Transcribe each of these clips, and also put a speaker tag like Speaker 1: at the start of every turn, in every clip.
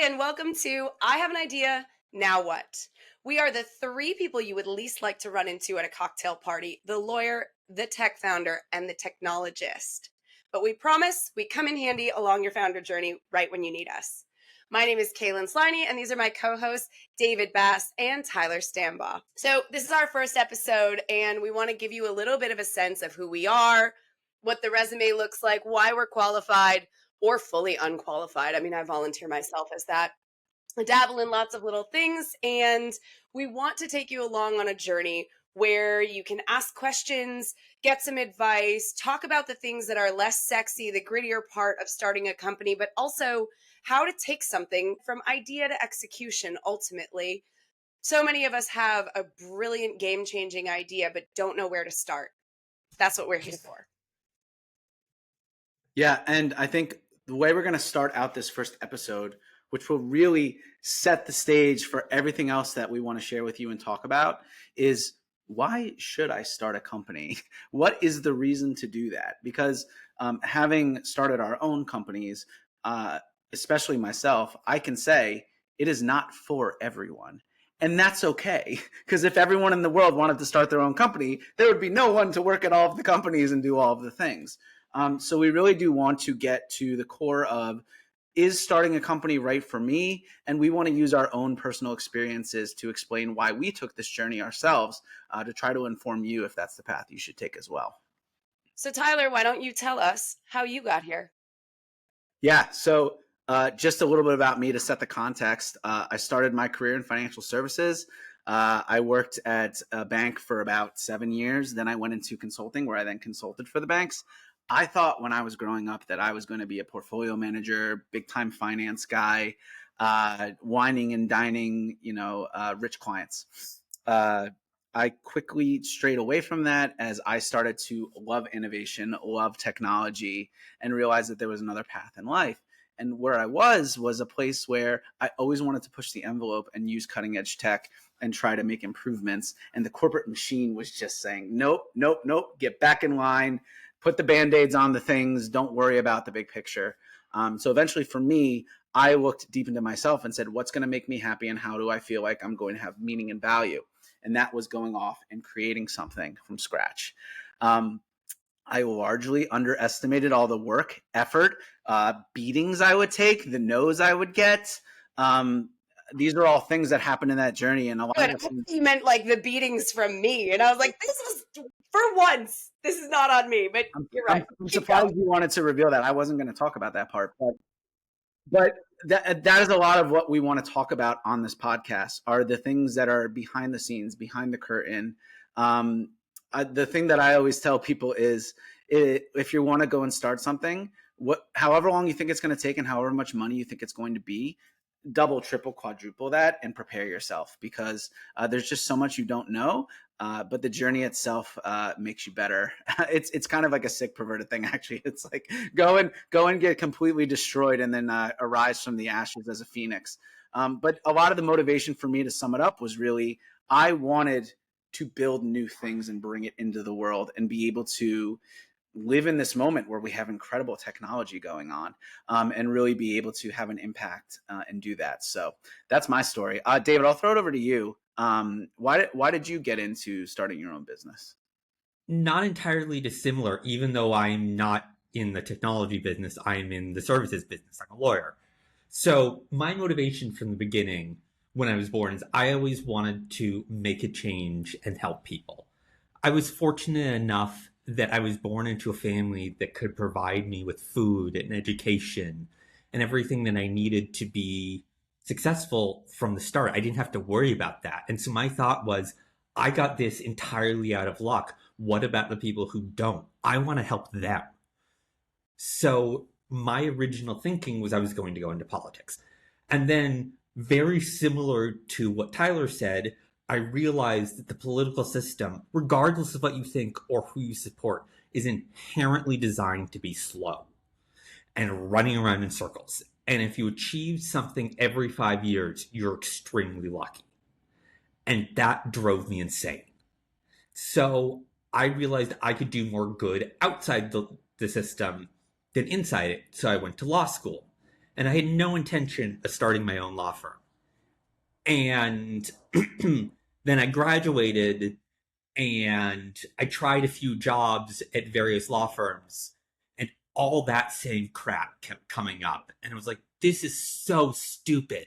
Speaker 1: and welcome to I Have an Idea, Now What? We are the three people you would least like to run into at a cocktail party: the lawyer, the tech founder, and the technologist. But we promise we come in handy along your founder journey right when you need us. My name is Kaylan, and these are my co-hosts, David Bass and Tyler Stambaugh. So this is our first episode, and we want to give you a little bit of a sense of who we are, what the resume looks like, why we're qualified, or fully unqualified. I mean, I volunteer myself as that. I dabble in lots of little things, and we want to take you along on a journey where you can ask questions, get some advice, talk about the things that are less sexy, the grittier part of starting a company, but also how to take something from idea to execution ultimately. So many of us have a brilliant game-changing idea, but don't know where to start. That's what we're here for.
Speaker 2: Yeah, and I think the way we're going to start out this first episode, which will really set the stage for everything else that we want to share with you and talk about, is why should I start a company? What is the reason to do that? Because having started our own companies, especially myself, I can say it is not for everyone. And that's okay, because if everyone in the world wanted to start their own company, there would be no one to work at all of the companies and do all of the things. So we really do want to get to the core of, is starting a company right for me? And we want to use our own personal experiences to explain why we took this journey ourselves, to try to inform you if that's the path you should take as well.
Speaker 1: So Tyler, why don't you tell us how you got here?
Speaker 2: Yeah, so just a little bit about me to set the context. I started my career in financial services. I worked at a bank for about 7 years. Then I went into consulting, where I then consulted for the banks. I thought when I was growing up that I was going to be a portfolio manager, big time finance guy, whining and dining, rich clients. I quickly strayed away from that as I started to love innovation, love technology, and realized that there was another path in life. And where I was a place where I always wanted to push the envelope and use cutting edge tech and try to make improvements. And the corporate machine was just saying, nope, nope, nope, get back in line, put the Band-Aids on the things, don't worry about the big picture. So eventually for me, I looked deep into myself and said, what's going to make me happy and how do I feel like I'm going to have meaning and value? And that was going off and creating something from scratch. I largely underestimated all the work, effort, beatings I would take, the no's I would get. These are all things that happened in that journey. And a lot of
Speaker 1: things... You meant like the beatings from me. And I was like, this is, for once, this is not on me. But you're right.
Speaker 2: I'm surprised you wanted to reveal that. I wasn't going to talk about that part. But that is a lot of what we want to talk about on this podcast, are the things that are behind the scenes, behind the curtain. The thing that I always tell people is, if you want to go and start something, however long you think it's going to take and however much money you think it's going to be, double, triple, quadruple that and prepare yourself, because there's just so much you don't know. But the journey itself makes you better. It's kind of like a sick, perverted thing, actually. It's like go and get completely destroyed and then arise from the ashes as a phoenix. But a lot of the motivation for me, to sum it up, was really, I wanted to build new things and bring it into the world and be able to live in this moment where we have incredible technology going on, and really be able to have an impact and do that. So that's my story. David, I'll throw it over to you. Why did you get into starting your own business?
Speaker 3: Not entirely dissimilar, even though I'm not in the technology business, I'm in the services business. I'm a lawyer. So my motivation from the beginning when I was born is I always wanted to make a change and help people. I was fortunate enough that I was born into a family that could provide me with food and education and everything that I needed to be successful from the start. I didn't have to worry about that. And so my thought was, I got this entirely out of luck. What about the people who don't? I want to help them. So my original thinking was I was going to go into politics. And then, very similar to what Tyler said, I realized that the political system, regardless of what you think or who you support, is inherently designed to be slow and running around in circles. And if you achieve something every 5 years, you're extremely lucky. And that drove me insane. So I realized I could do more good outside the system than inside it. So I went to law school. and I had no intention of starting my own law firm. And then I graduated and I tried a few jobs at various law firms, and all that same crap kept coming up. And I was like, this is so stupid.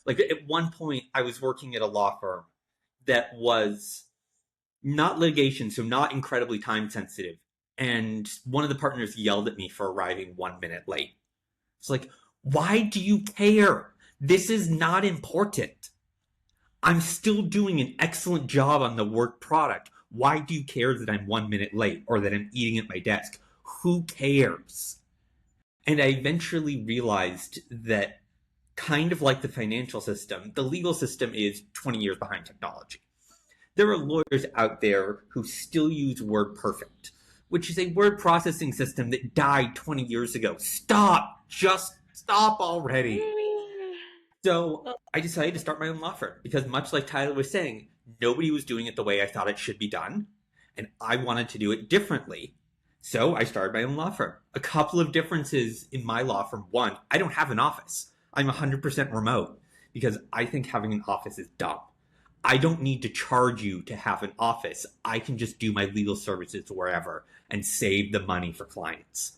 Speaker 3: Like at one point, I was working at a law firm that was not litigation, so not incredibly time sensitive. And one of the partners yelled at me for arriving 1 minute late. It's like, why do you care? This is not important. I'm still doing an excellent job on the work product. Why do you care that I'm 1 minute late or that I'm eating at my desk? Who cares? And I eventually realized that, kind of like the financial system, the legal system is 20 years behind technology. There are lawyers out there who still use WordPerfect, which is a word processing system that died 20 years ago. Stop! Just stop already. So I decided to start my own law firm because, much like Tyler was saying, nobody was doing it the way I thought it should be done, and I wanted to do it differently. So I started my own law firm. A couple of differences in my law firm. One, I don't have an office. I'm 100% remote because I think having an office is dumb. I don't need to charge you to have an office. I can just do my legal services wherever and save the money for clients.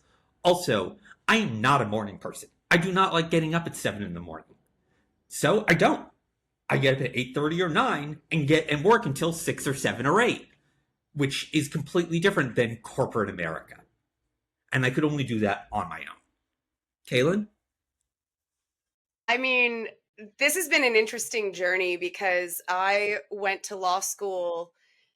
Speaker 3: Also, I am not a morning person. I do not like getting up at 7 in the morning. So I don't. I get up at 8:30 or 9 and work until 6 or 7 or 8, which is completely different than corporate America. And I could only do that on my own. Kaylan?
Speaker 1: I mean, this has been an interesting journey because I went to law school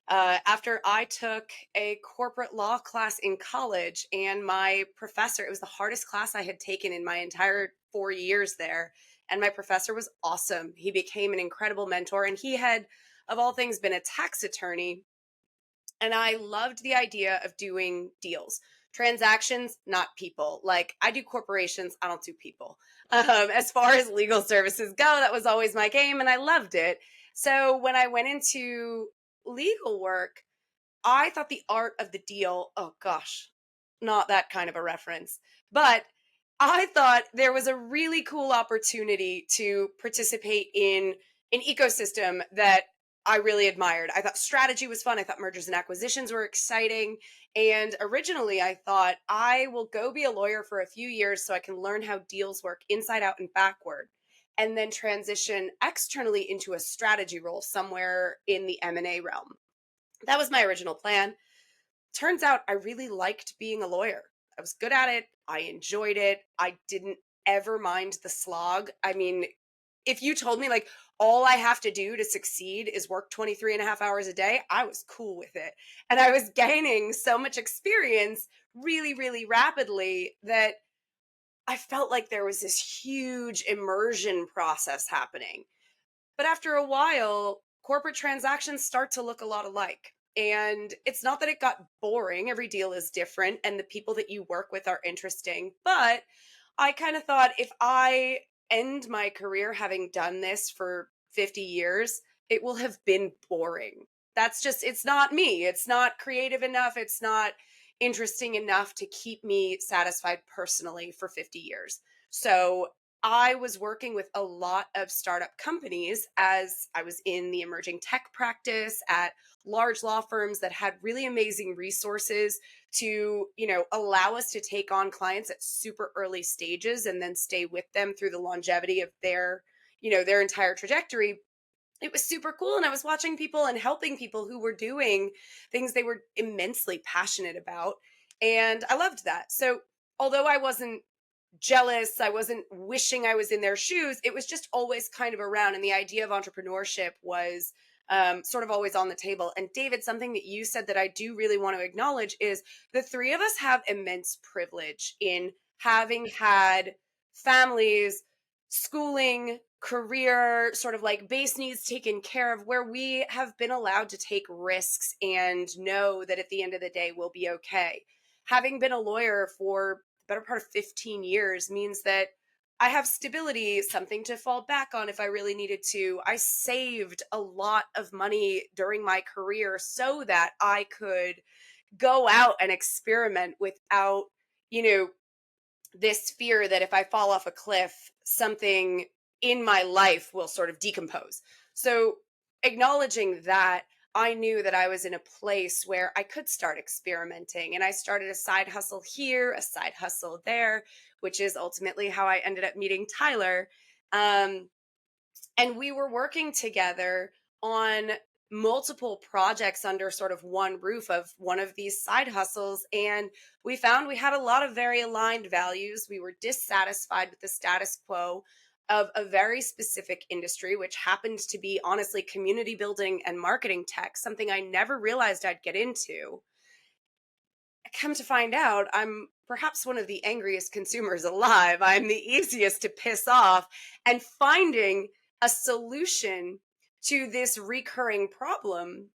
Speaker 1: after I took a corporate law class in college, and my professor, it was the hardest class I had taken in my entire 4 years there. And my professor was awesome. He became an incredible mentor, and he had, of all things, been a tax attorney. And I loved the idea of doing deals, transactions, not people. Like, I do corporations, I don't do people. As far as legal services go, that was always my game, and I loved it. So when I went into legal work, I thought the art of the deal, oh gosh, not that kind of a reference, but I thought there was a really cool opportunity to participate in an ecosystem that I really admired. I thought strategy was fun. I thought mergers and acquisitions were exciting. And originally, I thought I will go be a lawyer for a few years so I can learn how deals work inside out and backward, and then transition externally into a strategy role somewhere in the M&A realm. That was my original plan. Turns out I really liked being a lawyer. I was good at it. I enjoyed it. I didn't ever mind the slog. I mean, if you told me like all I have to do to succeed is work 23 and a half hours a day, I was cool with it. And I was gaining so much experience really, really rapidly that I felt like there was this huge immersion process happening. But after a while, corporate transactions start to look a lot alike. And it's not that it got boring. Every deal is different and the people that you work with are interesting. But I kind of thought if I end my career having done this for 50 years, it will have been boring. That's just, it's not me. It's not creative enough. It's not interesting enough to keep me satisfied personally for 50 years. So I was working with a lot of startup companies as I was in the emerging tech practice at large law firms that had really amazing resources to, allow us to take on clients at super early stages and then stay with them through the longevity of their entire trajectory. It was super cool, and I was watching people and helping people who were doing things they were immensely passionate about, and I loved that. So, although I wasn't jealous, I wasn't wishing I was in their shoes, it was just always kind of around. And the idea of entrepreneurship was sort of always on the table. And David, something that you said that I do really want to acknowledge is the three of us have immense privilege in having had families, schooling, career, sort of like base needs taken care of, where we have been allowed to take risks and know that at the end of the day we'll be okay. Having been a lawyer for the better part of 15 years means that I have stability, something to fall back on if I really needed to. I saved a lot of money during my career so that I could go out and experiment without, you know, this fear that if I fall off a cliff, something in my life will sort of decompose. So, acknowledging that, I knew that I was in a place where I could start experimenting. And I started a side hustle here, a side hustle there, which is ultimately how I ended up meeting Tyler. Um, and we were working together on multiple projects under sort of one roof of one of these side hustles, and we found we had a lot of very aligned values. We were dissatisfied with the status quo of a very specific industry, which happened to be honestly community building and marketing tech, something I never realized I'd get into. Come to find out, I'm perhaps one of the angriest consumers alive. I'm the easiest to piss off. And finding a solution to this recurring problem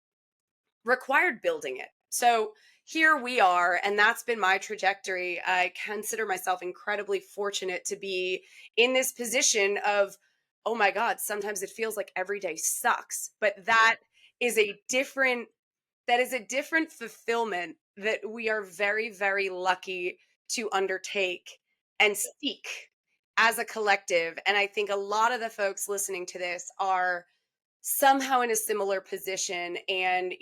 Speaker 1: required building it. So here we are, and that's been my trajectory. I consider myself incredibly fortunate to be in this position of, oh my God, sometimes it feels like every day sucks. But is a different that is a different fulfillment that we are very, very lucky to undertake and seek as a collective. And I think a lot of the folks listening to this are somehow in a similar position. And,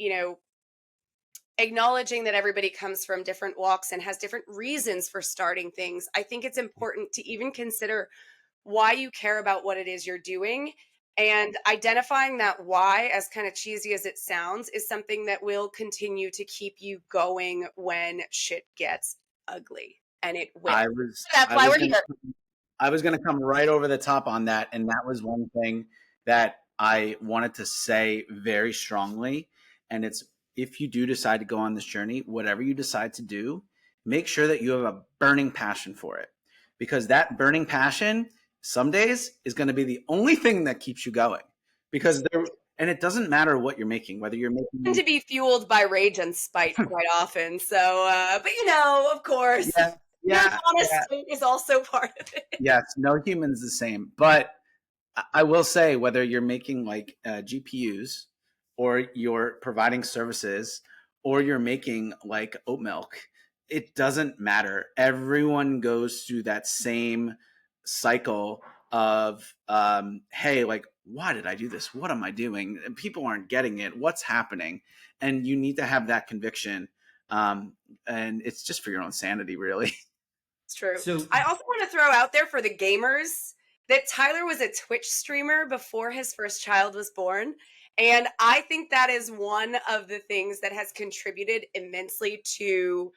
Speaker 1: acknowledging that everybody comes from different walks and has different reasons for starting things, I think it's important to even consider why you care about what it is you're doing. And identifying that why, as kind of cheesy as it sounds, is something that will continue to keep you going when shit gets ugly. And it will.
Speaker 2: I was
Speaker 1: That's
Speaker 2: I
Speaker 1: why
Speaker 2: was
Speaker 1: we're
Speaker 2: gonna
Speaker 1: here.
Speaker 2: I was gonna come right over the top on that, and that was one thing that I wanted to say very strongly. And it's, if you do decide to go on this journey, whatever you decide to do, make sure that you have a burning passion for it, because that burning passion some days is going to be the only thing that keeps you going. Because there, and it doesn't matter what you're making, whether you're
Speaker 1: Tend
Speaker 2: making,
Speaker 1: to be fueled by rage and spite quite often. So, but of course,
Speaker 2: yeah,
Speaker 1: your
Speaker 2: yeah, yeah,
Speaker 1: honest is also part of it.
Speaker 2: yes, no human's the same. But I will say, whether you're making like GPUs, or you're providing services, or you're making like oat milk, it doesn't matter. Everyone goes through that same cycle of, hey, like, why did I do this? What am I doing? And people aren't getting it. What's happening? And you need to have that conviction. And it's just for your own sanity, really.
Speaker 1: It's true.
Speaker 3: So
Speaker 1: I also want to throw out there for the gamers that Tyler was a Twitch streamer before his first child was born. And I think that is one of the things that has contributed immensely to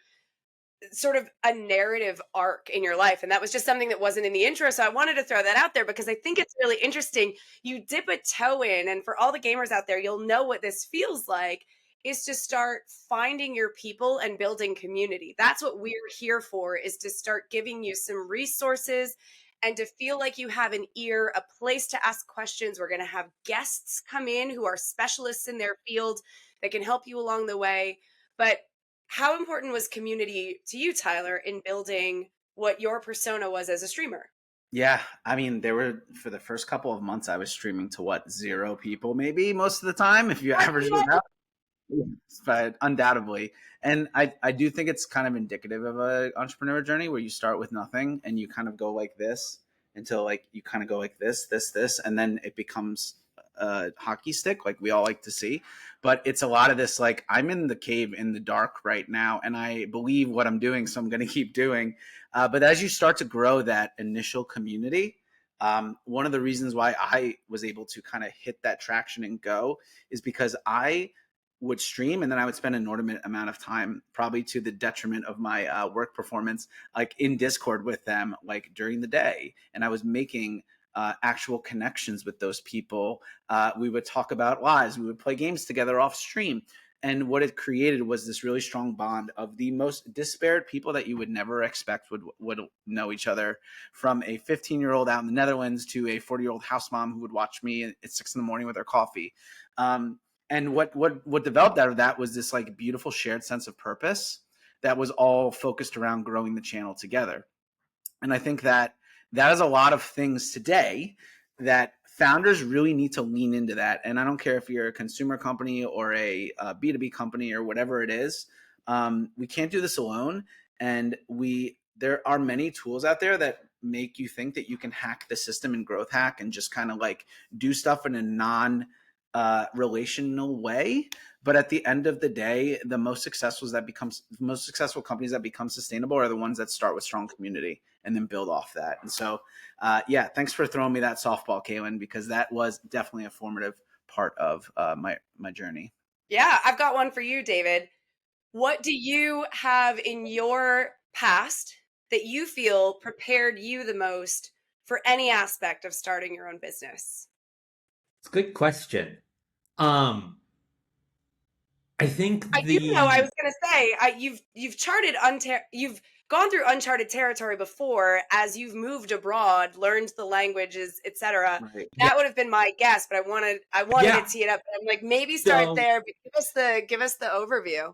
Speaker 1: sort of a narrative arc in your life. And that was just something that wasn't in the intro. So I wanted to throw that out there because I think it's really interesting. You dip a toe in, and for all the gamers out there, you'll know what this feels like, is to start finding your people and building community. That's what we're here for, is to start giving you some resources and to feel like you have an ear, a place to ask questions. We're going to have guests come in who are specialists in their field that can help you along the way. But how important was community to you, Tyler, in building what your persona was as a streamer?
Speaker 2: Yeah, I mean, there were, for the first couple of months, I was streaming to what, 0 people, maybe, most of the time, if you average it out. Yes, but undoubtedly. And I do think it's kind of indicative of an entrepreneur journey, where you start with nothing and you kind of go like this until, like, you kind of go like this, and then it becomes a hockey stick, like we all like to see. But it's a lot of this, like, I'm in the cave in the dark right now, and I believe what I'm doing, so I'm going to keep doing. But as you start to grow that initial community, one of the reasons why I was able to kind of hit that traction and go is because I would stream, and then I would spend an inordinate amount of time, probably to the detriment of my work performance, like in Discord with them, like during the day. And I was making actual connections with those people. We would talk about lives. We would play games together off stream. And what it created was this really strong bond of the most disparate people that you would never expect would know each other, from a 15-year-old out in the Netherlands to a 40-year-old house mom who would watch me at 6 in the morning with her coffee. And what developed out of that was this like beautiful shared sense of purpose that was all focused around growing the channel together. And I think that that is a lot of things today that founders really need to lean into that. And I don't care if you're a consumer company or a B2B company or whatever it is. We can't do this alone. And we there are many tools out there that make you think that you can hack the system in growth hack and just kind of like do stuff in a non relational way. But at the end of the day, the most successful companies that become sustainable are the ones that start with strong community and then build off that. And so, yeah, thanks for throwing me that softball, Kaylan, because that was definitely a formative part of my journey.
Speaker 1: Yeah, I've got one for you, David. What do you have in your past that you feel prepared you the most for any aspect of starting your own business?
Speaker 3: It's a good question. I think
Speaker 1: I do know. I was going to say, you've gone through uncharted territory before as you've moved abroad, learned the languages, etc.
Speaker 2: Right.
Speaker 3: Yeah,
Speaker 1: That would have been my guess, but I wanted
Speaker 3: yeah.
Speaker 1: to tee it up. But I'm like, maybe start
Speaker 3: So,
Speaker 1: there, but give us the overview.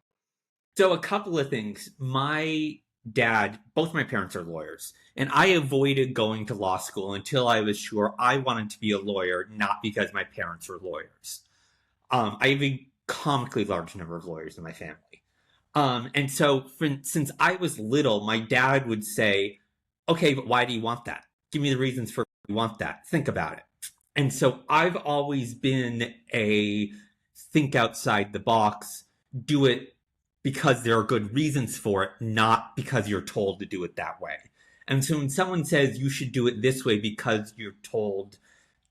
Speaker 3: so a couple of things. My dad, both my parents are lawyers, and I avoided going to law school until I was sure I wanted to be a lawyer, not because my parents were lawyers. I have a comically large number of lawyers in my family. And so since I was little, my dad would say, okay, but why do you want that? Give me the reasons for why you want that. Think about it. And so I've always been a think outside the box, do it because there are good reasons for it, not because you're told to do it that way. And so when someone says you should do it this way because you're told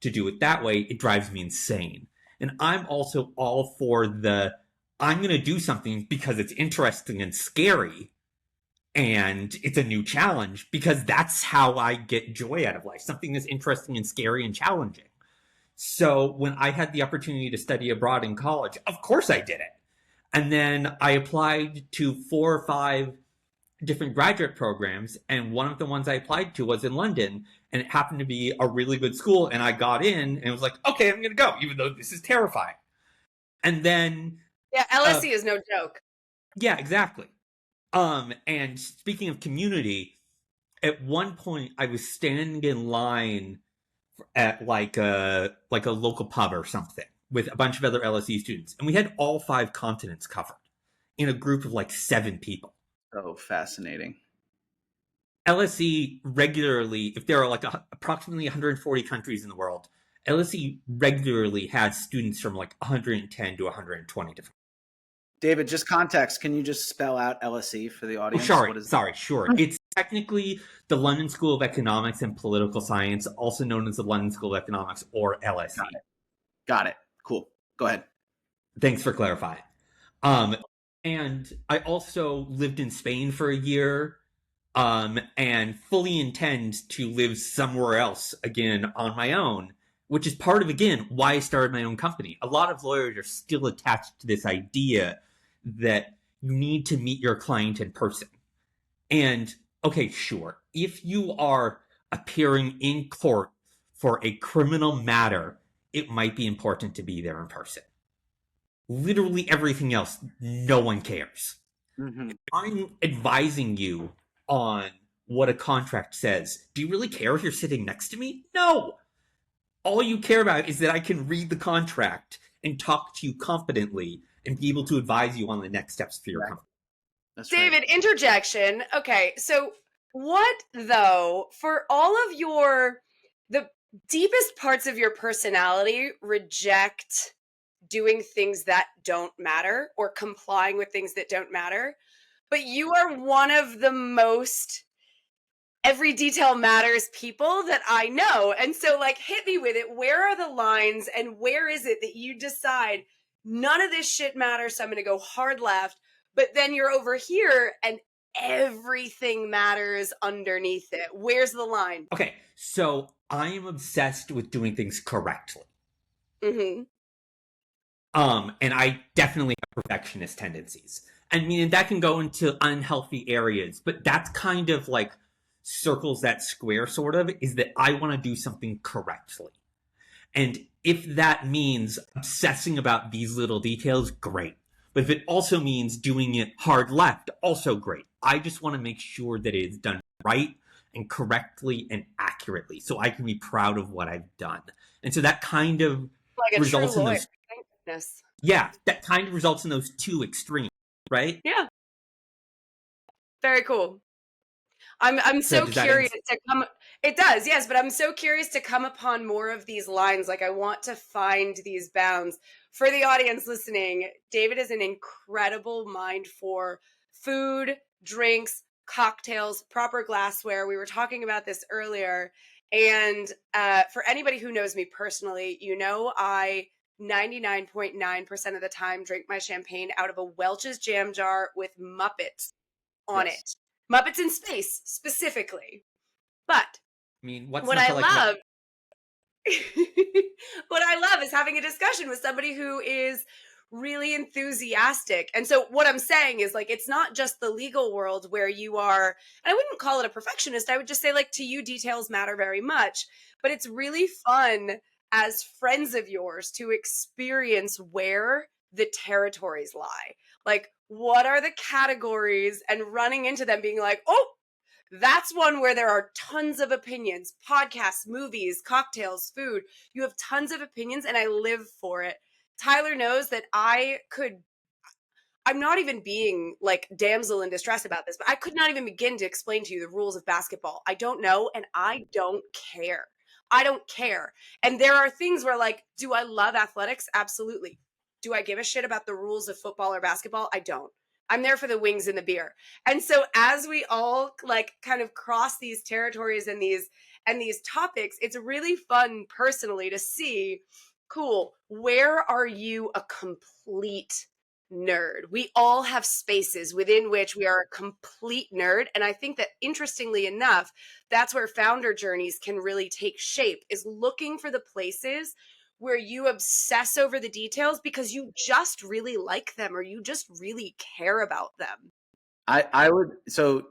Speaker 3: to do it that way, it drives me insane. And I'm also all for I'm going to do something because it's interesting and scary and it's a new challenge, because that's how I get joy out of life. Something that's interesting and scary and challenging. So when I had the opportunity to study abroad in college, of course I did it. And then I applied to 4 or 5 different graduate programs, and one of the ones I applied to was in London, and it happened to be a really good school, and I got in and was like, okay, I'm going to go, even though this is terrifying. And then
Speaker 1: Yeah, LSE is no joke.
Speaker 3: yeah, exactly. And speaking of community, at one point I was standing in line at like a local pub or something with a bunch of other LSE students, and we had all 5 continents covered in a group of like 7 people.
Speaker 2: So fascinating.
Speaker 3: LSE regularly, if there are like approximately 140 countries in the world, LSE regularly has students from like 110 to 120 different.
Speaker 2: David, just context. Can you just spell out LSE for the
Speaker 3: Oh,
Speaker 2: audience?
Speaker 3: sure. It's technically the London School of Economics and Political Science, also known as the London School of Economics, or LSE.
Speaker 2: Got it. Cool. Go ahead.
Speaker 3: Thanks for clarifying. And I also lived in Spain for a year, and fully intend to live somewhere else again on my own, which is part of, again, why I started my own company. A lot of lawyers are still attached to this idea that you need to meet your client in person. And, okay, sure, if you are appearing in court for a criminal matter, it might be important to be there in person. Literally everything else, no one cares.
Speaker 2: Mm-hmm.
Speaker 3: I'm advising you on what a contract says. Do you really care if you're sitting next to me? No. All you care about is that I can read the contract and talk to you confidently and be able to advise you on the next steps for your company.
Speaker 2: That's
Speaker 1: David,
Speaker 2: right.
Speaker 1: interjection. Okay, so what though, for all of the deepest parts of your personality reject doing things that don't matter or complying with things that don't matter, but you are one of the most every detail matters people that I know. And so, like, hit me with it. Where are the lines, and where is it that you decide none of this shit matters, so I'm going to go hard left, but then you're over here and everything matters underneath it? Where's the line?
Speaker 3: Okay, so I am obsessed with doing things correctly.
Speaker 1: Mm-hmm.
Speaker 3: And I definitely have perfectionist tendencies. I mean, that can go into unhealthy areas, but that's kind of like circles that square, sort of, is that I want to do something correctly. And if that means obsessing about these little details, great. But if it also means doing it hard left, also great. I just want to make sure that it is done right and correctly and accurately, so I can be proud of what I've done. And so that kind of
Speaker 1: Like a
Speaker 3: results
Speaker 1: true
Speaker 3: in
Speaker 1: lawyer.
Speaker 3: those.
Speaker 1: Thank goodness.
Speaker 3: Yeah, that kind of results in those 2 extremes, right?
Speaker 1: Yeah. Very cool. I'm
Speaker 3: So
Speaker 1: so
Speaker 3: does that
Speaker 1: curious to come. It does, yes, but I'm so curious to come upon more of these lines. Like I want to find these bounds. For the audience listening, David is an incredible mind for food, drinks, cocktails, proper glassware. We were talking about this earlier, and for anybody who knows me personally, I 99.9% of the time drink my champagne out of a Welch's jam jar with Muppets on
Speaker 2: Yes.
Speaker 1: it. Muppets in Space specifically. But
Speaker 3: I mean, what's
Speaker 1: what
Speaker 3: not
Speaker 1: I
Speaker 3: to like
Speaker 1: love what I love is having a discussion with somebody who is really enthusiastic. And so what I'm saying is like it's not just the legal world where you are, and I wouldn't call it a perfectionist. I would just say like to you details matter very much, but it's really fun as friends of yours to experience where the territories lie. Like what are the categories and running into them being like, "Oh, that's one where there are tons of opinions, podcasts, movies, cocktails, food. You have tons of opinions, and I live for it." Tyler knows that I'm not even being like damsel in distress about this, but I could not even begin to explain to you the rules of basketball. I don't know, and I don't care. I don't care. And there are things where, like, do I love athletics? Absolutely. Do I give a shit about the rules of football or basketball? I don't. I'm there for the wings and the beer. And so as we all like kind of cross these territories and these topics, it's really fun personally to see, cool, where are you a complete nerd? We all have spaces within which we are a complete nerd. And I think that interestingly enough, that's where founder journeys can really take shape, is looking for the places where you obsess over the details because you just really like them or you just really care about them.
Speaker 2: I would, so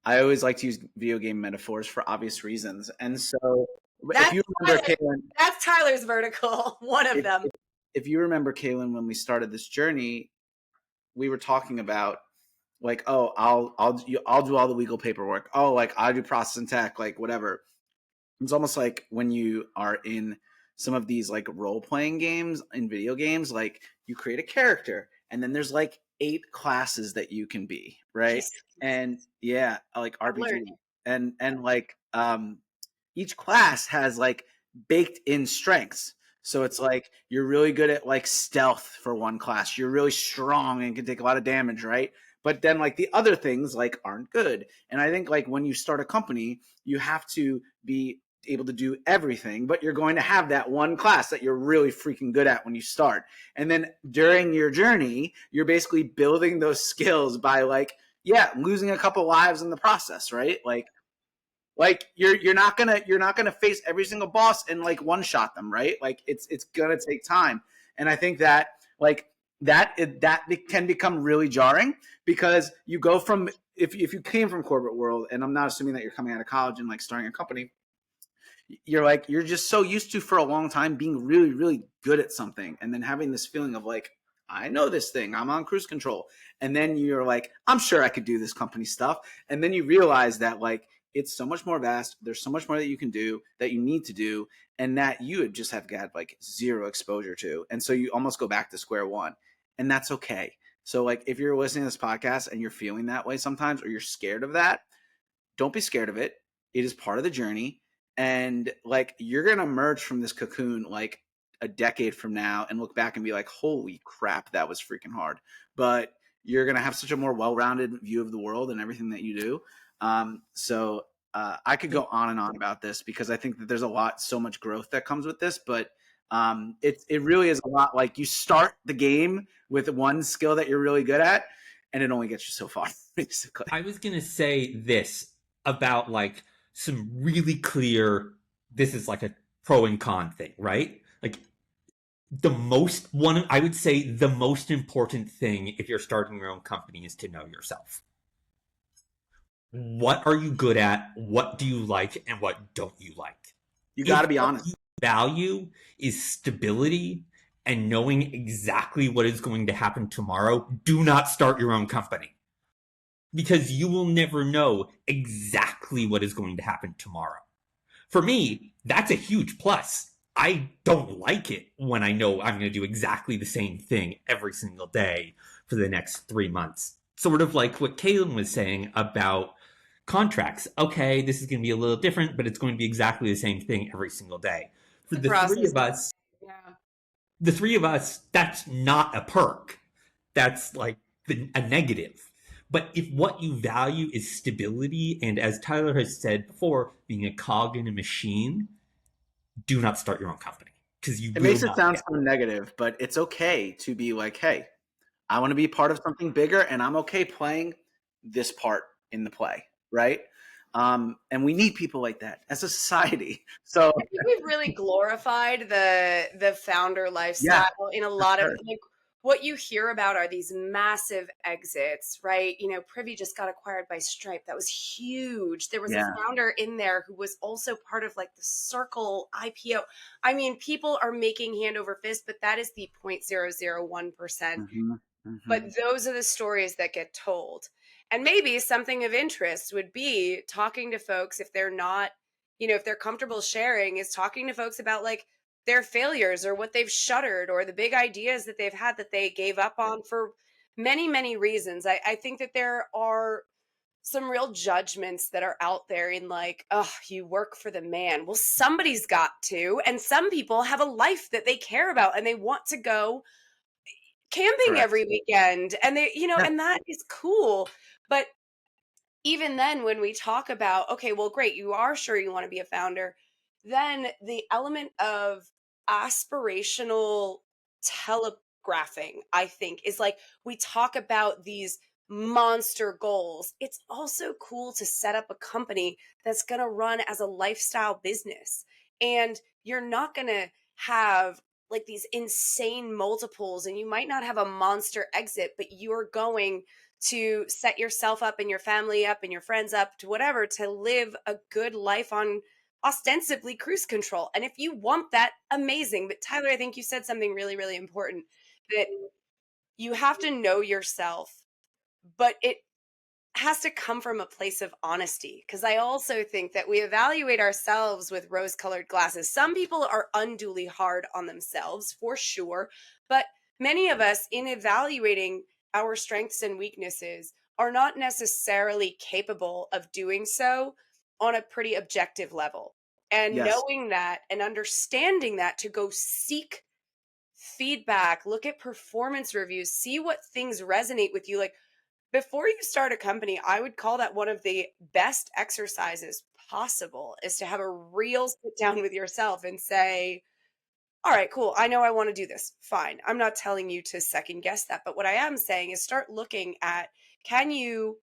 Speaker 2: I always like to use video game metaphors for obvious reasons. And so if
Speaker 1: That's
Speaker 2: you remember, Kaylan,
Speaker 1: that's Tyler's vertical, one of
Speaker 2: if,
Speaker 1: them.
Speaker 2: if, if you remember, Kaylan, when we started this journey, we were talking about like, oh, I'll do all the legal paperwork. Oh, like I do process and tech, like whatever. It's almost like when you are in some of these like role playing games in video games, like you create a character and then there's like 8 classes that you can be, right?
Speaker 1: Yes,
Speaker 2: And yeah, like
Speaker 1: I'm
Speaker 2: RPG.
Speaker 1: learning.
Speaker 2: And like each class has like baked in strengths. So it's like you're really good at like stealth for one class. You're really strong and can take a lot of damage, right? But then like the other things like aren't good. And I think like when you start a company, you have to be able to do everything, but you're going to have that one class that you're really freaking good at when you start. And then during your journey, you're basically building those skills by like, yeah, losing a couple lives in the process, right? Like you're not gonna face every single boss and like one shot them, right? Like it's gonna take time. And I think that like that it can become really jarring because you go from, if you came from corporate world, and I'm not assuming that you're coming out of college and like starting a company, you're just so used to for a long time being really really good at something, and then having this feeling of like, I know this thing, I'm on cruise control, and then you're like, I'm sure I could do this company stuff, and then you realize that like it's so much more vast, there's so much more that you can do, that you need to do, and that you would just have got like zero exposure to, and so you almost go back to square one, and that's okay. So like if you're listening to this podcast and you're feeling that way sometimes, or you're scared of that, don't be scared of it. It is part of the journey. And like you're going to emerge from this cocoon like a decade from now and look back and be like, holy crap, that was freaking hard. But you're going to have such a more well-rounded view of the world and everything that you do. I could go on and on about this because I think that there's so much growth that comes with this. But it really is a lot like you start the game with one skill that you're really good at, and it only gets you so far, basically.
Speaker 3: I was going to say this about like some really clear, this is like a pro and con thing, right? Like I would say the most important thing if you're starting your own company is to know yourself. What are you good at? What do you like? And what don't you like?
Speaker 2: You got
Speaker 3: If
Speaker 2: to be
Speaker 3: what
Speaker 2: honest.
Speaker 3: you value is stability and knowing exactly what is going to happen tomorrow, do not start your own company. Because you will never know exactly what is going to happen tomorrow. For me, that's a huge plus. I don't like it when I know I'm going to do exactly the same thing every single day for the next 3 months. Sort of like what Kaylan was saying about Contracts. Okay, this is going to be a little different, but it's going to be exactly the same thing every single day. For
Speaker 1: The
Speaker 3: the three
Speaker 1: process.
Speaker 3: of us,
Speaker 1: Yeah.
Speaker 3: that's not a perk. That's like a negative. But if what you value is stability, and as Tyler has said before, being a cog in a machine, do not start your own company because you
Speaker 2: It
Speaker 3: will
Speaker 2: makes it
Speaker 3: not
Speaker 2: sound
Speaker 3: get.
Speaker 2: so negative, but it's okay to be like, hey, I want to be part of something bigger, and I'm okay playing this part in the play, right? And we need people like that as a society. So
Speaker 1: I think we've really glorified the founder
Speaker 2: yeah,
Speaker 1: lifestyle in a
Speaker 2: for
Speaker 1: lot of
Speaker 2: sure.
Speaker 1: like what you hear about are these massive exits, right? You know, Privy just got acquired by Stripe. That was huge. There was a
Speaker 2: Yeah.
Speaker 1: founder in there who was also part of like the Circle IPO. I mean, people are making hand over fist, but that is the 0.001%.
Speaker 2: Hmm.
Speaker 1: But
Speaker 2: Hmm.
Speaker 1: those are the stories that get told. And maybe something of interest would be talking to folks if they're not, you know, if they're comfortable sharing, is talking to folks about like their failures or what they've shuttered or the big ideas that they've had that they gave up on for many, many reasons. I think that there are some real judgments that are out there in like, oh, you work for the man. Well, somebody's got to. And some people have a life that they care about and they want to go camping
Speaker 2: Correct.
Speaker 1: every weekend and they, you know,
Speaker 2: Yeah.
Speaker 1: and that is cool. But even then when we talk about, okay, well great, you are sure you want to be a founder, then the element of aspirational telegraphing, I think, is like we talk about these monster goals. It's also cool to set up a company that's going to run as a lifestyle business, and you're not going to have like these insane multiples, and you might not have a monster exit, but you're going to set yourself up and your family up and your friends up to whatever to live a good life on ostensibly cruise control. And if you want that, amazing. But Tyler, I think you said something really, really important, that you have to know yourself, but it has to come from a place of honesty. Because I also think that we evaluate ourselves with rose colored glasses. Some people are unduly hard on themselves, for sure. But many of us, in evaluating our strengths and weaknesses, are not necessarily capable of doing so on a pretty objective level. And
Speaker 2: Yes.
Speaker 1: knowing that and understanding that to go seek feedback, look at performance reviews, see what things resonate with you. Like, before you start a company, I would call that one of the best exercises possible, is to have a real sit down with yourself and say, all right, cool. I know I want to do this. Fine. I'm not telling you to second guess that. But what I am saying is start looking at, can you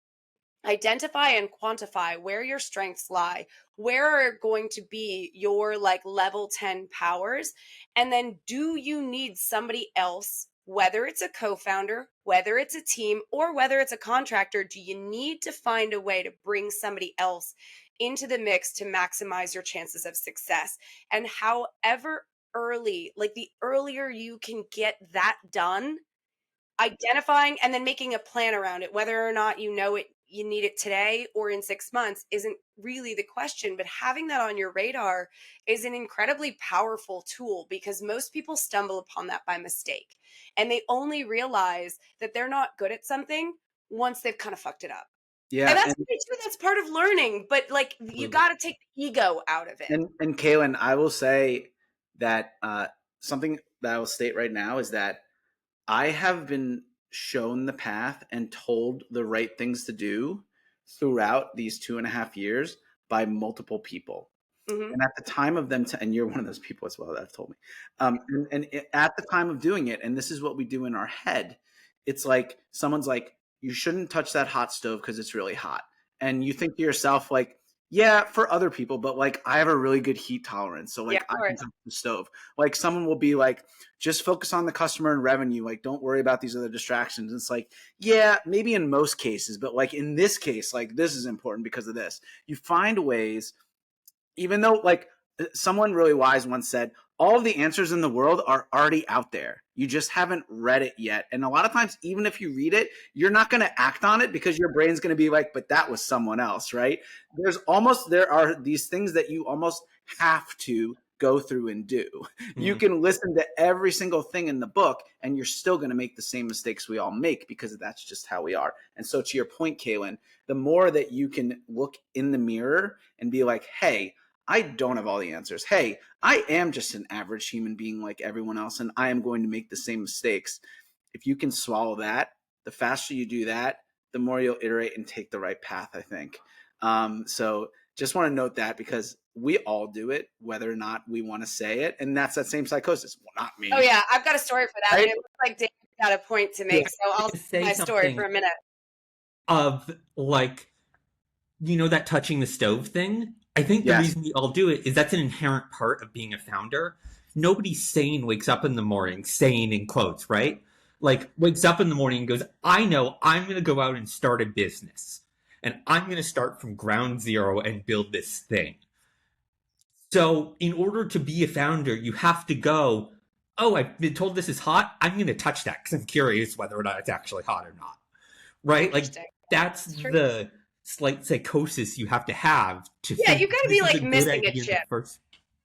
Speaker 1: identify and quantify where your strengths lie, where are going to be your like level 10 powers, and then do you need somebody else, whether it's a co-founder, whether it's a team, or whether it's a contractor? Do you need to find a way to bring somebody else into the mix to maximize your chances of success? And however early, like the earlier you can get that done, identifying and then making a plan around it, whether or not you know it, you need it today or in 6 months, isn't really the question. But having that on your radar is an incredibly powerful tool, because most people stumble upon that by mistake, and they only realize that they're not good at something once they've kind of fucked it up. And
Speaker 2: Yeah.
Speaker 1: that's okay too, that's part of learning, but like you
Speaker 3: Absolutely.
Speaker 1: got to take the ego out of it.
Speaker 2: And Kaylan, I will say that something that I will state right now is that I have been shown the path and told the right things to do throughout these 2.5 years by multiple people.
Speaker 1: Hmm.
Speaker 2: And at the time of them, and you're one of those people as well that have told me, at the time of doing it, and this is what we do in our head, it's like someone's like, you shouldn't touch that hot stove because it's really hot. And you think to yourself, like, yeah, for other people, but like I have a really good heat tolerance. So
Speaker 1: Yeah,
Speaker 2: like
Speaker 1: of
Speaker 2: I can
Speaker 1: course.
Speaker 2: touch the stove. Like someone will be like, just focus on the customer and revenue. Like, don't worry about these other distractions. It's like, yeah, maybe in most cases, but like in this case, like this is important because of this. You find ways, even though like someone really wise once said, all of the answers in the world are already out there, you just haven't read it yet. And a lot of times, even if you read it, you're not going to act on it because your brain's going to be like, but that was someone else, right? There are these things that you almost have to go through and do. You
Speaker 3: Mhm.
Speaker 2: can listen to every single thing in the book and you're still going to make the same mistakes we all make because that's just how we are. And so to your point, Kaylan, the more that you can look in the mirror and be like, hey, I don't have all the answers. Hey, I am just an average human being like everyone else, and I am going to make the same mistakes. If you can swallow that, the faster you do that, the more you'll iterate and take the right path, I think. So just want to note that because we all do it, whether or not we want to say it. And that's that same psychosis. Well, not
Speaker 1: Oh
Speaker 2: me.
Speaker 1: yeah, I've got a story for that, and
Speaker 2: Right?
Speaker 1: it looks like Dave's got a point to
Speaker 3: Yeah,
Speaker 1: make, so I'll
Speaker 3: to
Speaker 1: say
Speaker 3: say
Speaker 1: my story
Speaker 3: something
Speaker 1: for a minute.
Speaker 3: of like, that touching the stove thing. I think the
Speaker 2: Yes.
Speaker 3: reason we all do it is that's an inherent part of being a founder. Nobody sane wakes up in the morning, sane in quotes, right? Like wakes up in the morning and goes, I know I'm going to go out and start a business and I'm going to start from ground zero and build this thing. So in order to be a founder, you have to go, oh, I've been told this is hot. I'm going to touch that because I'm curious whether or not it's actually hot or not. Right? Like
Speaker 1: Interesting.
Speaker 3: that's
Speaker 1: It's true.
Speaker 3: the slight psychosis you have to
Speaker 1: Yeah,
Speaker 3: think
Speaker 1: you gotta
Speaker 3: this
Speaker 1: be
Speaker 3: is a
Speaker 1: like
Speaker 3: good
Speaker 1: missing a
Speaker 3: idea in the
Speaker 1: chip.
Speaker 3: first.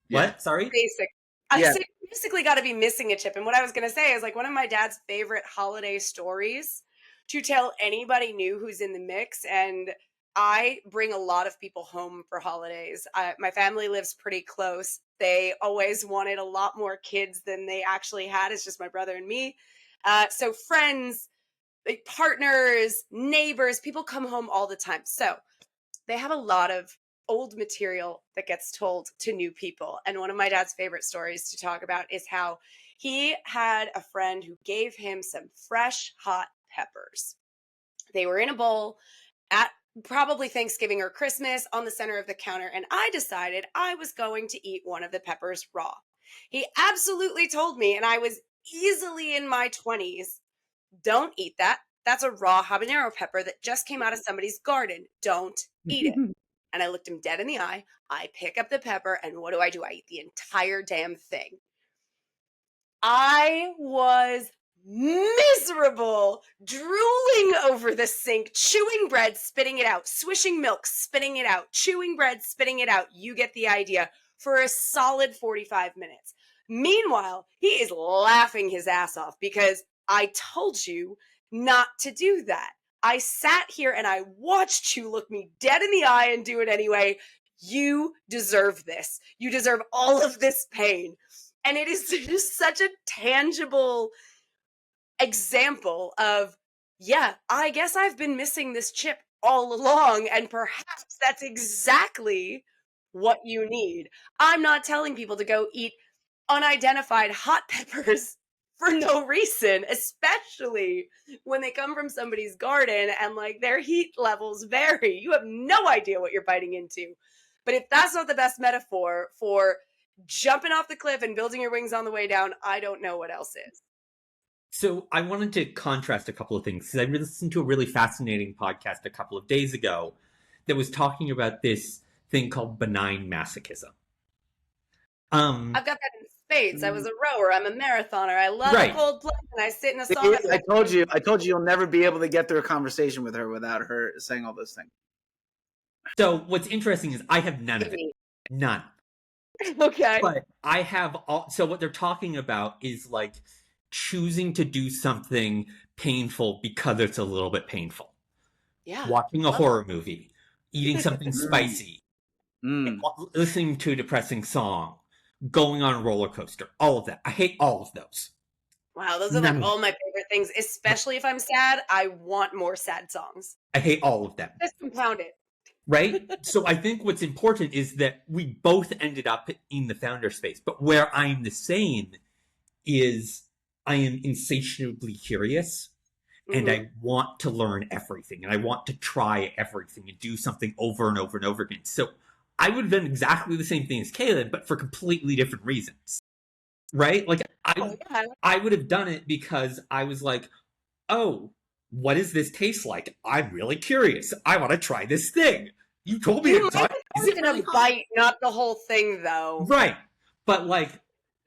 Speaker 2: Yeah.
Speaker 3: What? Sorry?
Speaker 1: Basic. I
Speaker 2: Yeah.
Speaker 1: say you basically got to be missing a chip. And what I was going to say is like one of my dad's favorite holiday stories to tell anybody new who's in the mix. And I bring a lot of people home for holidays. My family lives pretty close. They always wanted a lot more kids than they actually had. It's just my brother and me. So friends, like partners, neighbors, people come home all the time. So they have a lot of old material that gets told to new people. And one of my dad's favorite stories to talk about is how he had a friend who gave him some fresh, hot peppers. They were in a bowl at probably Thanksgiving or Christmas on the center of the counter. And I decided I was going to eat one of the peppers raw. He absolutely told me, and I was easily in my 20s, don't eat that. That's a raw habanero pepper that just came out of somebody's garden. Don't eat it. And I looked him dead in the eye. I pick up the pepper, and what do? I eat the entire damn thing. I was miserable, drooling over the sink, chewing bread, spitting it out, swishing milk, spitting it out, chewing bread, spitting it out. You get the idea. For a solid 45 minutes. Meanwhile, he is laughing his ass off because I told you not to do that. I sat here and I watched you look me dead in the eye and do it anyway. You deserve this. You deserve all of this pain. And it is just such a tangible example of, yeah, I guess I've been missing this chip all along, and perhaps that's exactly what you need. I'm not telling people to go eat unidentified hot peppers for no reason, especially when they come from somebody's garden and like their heat levels vary. You have no idea what you're biting into. But if that's not the best metaphor for jumping off the cliff and building your wings on the way down, I don't know what else is.
Speaker 3: So I wanted to contrast a couple of things because I listened to a really fascinating podcast a couple of days ago that was talking about this thing called benign masochism.
Speaker 1: I've got that in spades. I was a rower. I'm a marathoner. I love
Speaker 3: Right.
Speaker 1: a cold plunge, and I sit in a sauna.
Speaker 2: I told you you'll never be able to get through a conversation with her without her saying all those things.
Speaker 3: So what's interesting is I have none of it. None.
Speaker 1: Okay.
Speaker 3: But I have all. So what they're talking about is like choosing to do something painful because it's a little bit painful.
Speaker 1: Yeah.
Speaker 3: Watching a horror movie, eating something spicy,
Speaker 2: Mm.
Speaker 3: listening to a depressing song, going on a roller coaster, all of that. I hate all of those.
Speaker 1: Wow, those are like all my favorite things, especially if I'm sad. I want more sad songs.
Speaker 3: I hate all of them.
Speaker 1: Just compound it.
Speaker 3: Right? So I think what's important is that we both ended up in the founder space. But where I'm the same is I am insatiably curious and I want to learn everything and I want to try everything and do something over and over and over again. So I would have done exactly the same thing as Kaylan, but for completely different reasons. Right? Like I would have done it because I was like, oh, what does this taste like? I'm really curious. I want to try this thing. You told me to try.
Speaker 1: Is it a bite, not the whole thing, though?
Speaker 3: Right. But like,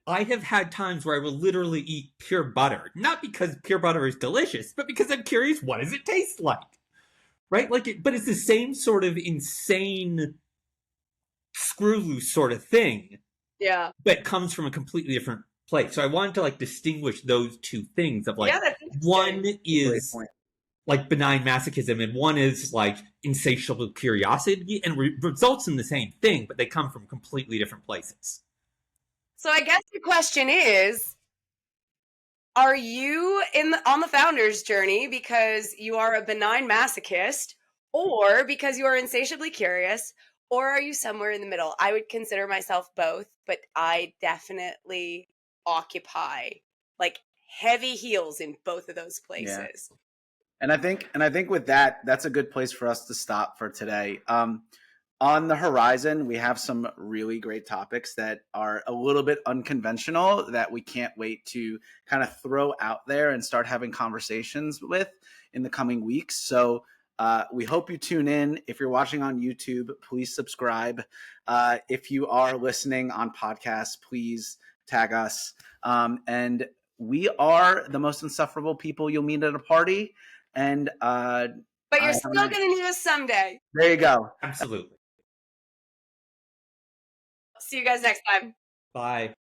Speaker 3: I have had times where I will literally eat pure butter, not because pure butter is delicious, but because I'm curious, what does it taste like? Right? Like, but it's the same sort of insane screw loose sort of thing
Speaker 1: Yeah.
Speaker 3: but comes from a completely different place. So I wanted to like distinguish those two things of like
Speaker 1: Yeah, that's interesting.
Speaker 3: one
Speaker 2: Great
Speaker 3: is
Speaker 2: point.
Speaker 3: like benign masochism and one is like insatiable curiosity and results in the same thing, but they come from completely different places.
Speaker 1: So I guess the question is, are you on the founder's journey because you are a benign masochist, or because you are insatiably curious, or are you somewhere in the middle? I would consider myself both, but I definitely occupy like heavy heels in both of those
Speaker 2: Yeah.
Speaker 1: places.
Speaker 2: And I think with that, that's a good place for us to stop for today. On the horizon, we have some really great topics that are a little bit unconventional that we can't wait to kind of throw out there and start having conversations with in the coming weeks. So we hope you tune in. If you're watching on YouTube, please subscribe. If you are listening on podcasts, please tag us. And we are the most insufferable people you'll meet at a party. And
Speaker 1: But you're still going to need us someday.
Speaker 2: there you go.
Speaker 3: Absolutely.
Speaker 1: See you guys next time.
Speaker 3: Bye.